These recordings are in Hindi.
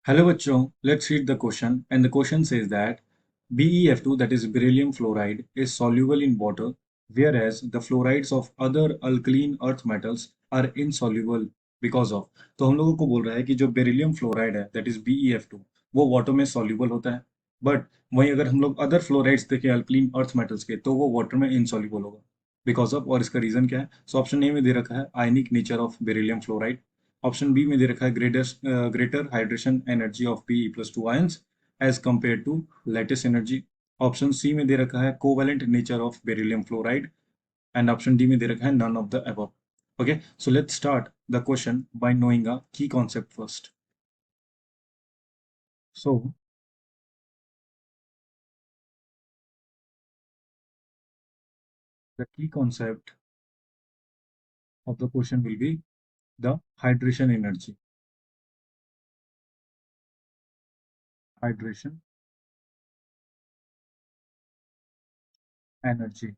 Hello bachcho, let's read the question and the question says that BeF2, that is beryllium fluoride, is soluble in water, whereas the fluorides of other alkaline earth metals are insoluble because of। तो हम लोगों को बोल रहा है कि जो बेरिलियम फ्लोराइड है दैट इज BeF2 वो वाटर में सॉल्युबल होता है, बट वहीं अगर हम लोग अदर फ्लोराइड्स देखें अल्कलीन अर्थ मेटल्स के तो वो वाटर में इनसॉल्युबल होगा बिकॉज ऑफ। और इसका रीजन क्या है? सो ऑप्शन ए में दे रखा है ionic nature of beryllium fluoride. Option B में दे रखा है greater hydration energy of Be+2 ions as compare to lattice energy. Option C में दे रखा है covalent nature of beryllium fluoride and option D में दे रखा है none of the above. Okay, so let's start the question by knowing a key concept first. So the key concept of the question will be the hydration energy। Hydration energy।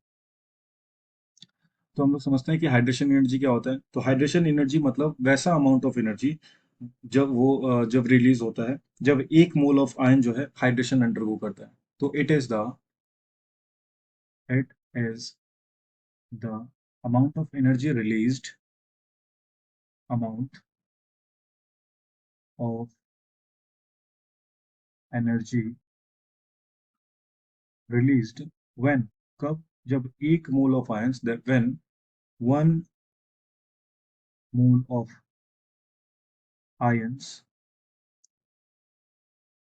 तो हम लोग समझते हैं कि हाइड्रेशन एनर्जी क्या होता है। तो हाइड्रेशन एनर्जी मतलब वैसा अमाउंट ऑफ एनर्जी जब रिलीज होता है जब एक मोल ऑफ आयन जो है हाइड्रेशन अंडरगो करता है। तो it is the amount of energy released, amount of energy released when, कब? जब एक mole of ions, when one mole of ions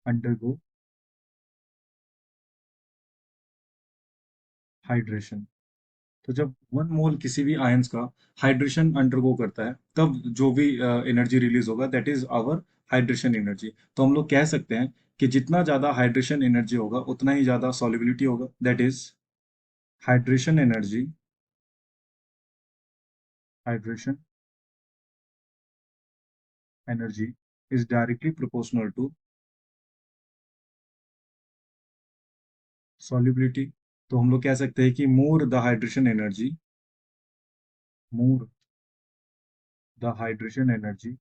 undergo hydration. तो जब वन मोल किसी भी आयंस का हाइड्रेशन अंडरगो करता है तब जो भी एनर्जी रिलीज होगा that is our hydration energy. तो हम लोग कह सकते हैं कि जितना ज्यादा हाइड्रेशन एनर्जी होगा उतना ही ज्यादा सॉल्युबिलिटी होगा, that is hydration energy. Hydration energy is directly proportional to solubility. तो हम लोग कह सकते हैं कि more the hydration energy, more the hydration energy,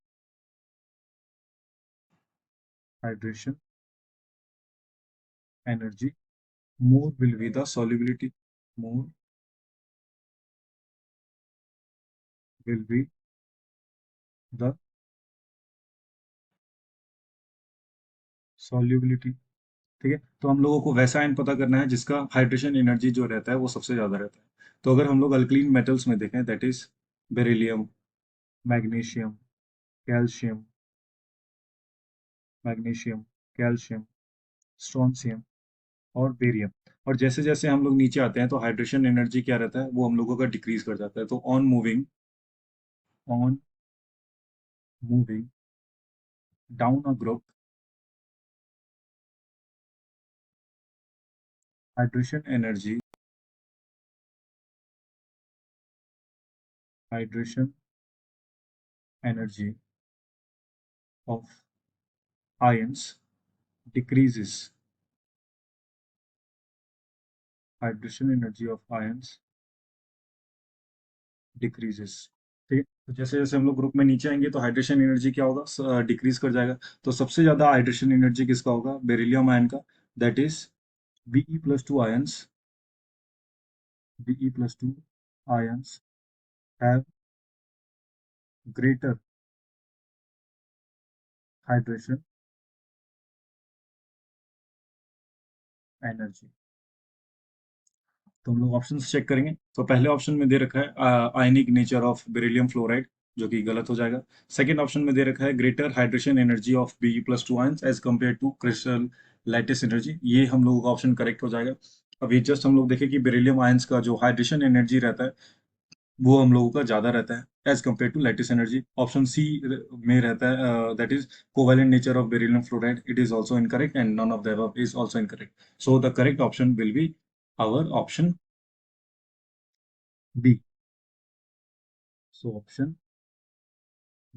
hydration energy, more will be the solubility, more will be the solubility। ठीक है, तो हम लोगों को वैसा आयन पता करना है जिसका हाइड्रेशन एनर्जी जो रहता है वो सबसे ज्यादा रहता है। तो अगर हम लोग अल्कलीन मेटल्स में देखें that is beryllium, magnesium, calcium, magnesium, calcium, strontium और बेरियम। और जैसे जैसे हम लोग नीचे आते हैं तो हाइड्रेशन एनर्जी क्या रहता है वो हम लोगों का डिक्रीज कर जाता है। तो on moving down a group, hydration energy, hydration energy of ions decreases, hydration energy of ions decreases। ठीक है, तो जैसे जैसे हम लोग ग्रुप में नीचे आएंगे तो हाइड्रेशन एनर्जी क्या होगा, डिक्रीज कर जाएगा। तो सबसे ज्यादा हाइड्रेशन एनर्जी किसका होगा? बेरिलियम आयन का, that is Be+2 ions. Be+2 ions have greater hydration energy. तो हम लोग ऑप्शन चेक करेंगे। तो पहले ऑप्शन में दे रखा है ionic nature of beryllium fluoride, जो कि गलत हो जाएगा। सेकेंड ऑप्शन में दे रखा है greater hydration energy of Be+2 ions as compare to crystal lattice energy, ये हम लोगों का ऑप्शन करेक्ट हो जाएगा। अभी जस्ट हम लोग देखें कि बेरिलियम आयंस का जो हाइड्रेशन एनर्जी रहता है वो हम लोगों का ज्यादा रहता है as compare to lattice energy. Option C में रहता है that is covalent nature of beryllium fluoride, it is also incorrect and none of the above is also incorrect. So the correct option will be our option B. So option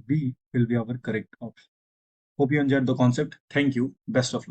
B will be our correct option. Hope you enjoyed the concept. Thank you. Best of luck.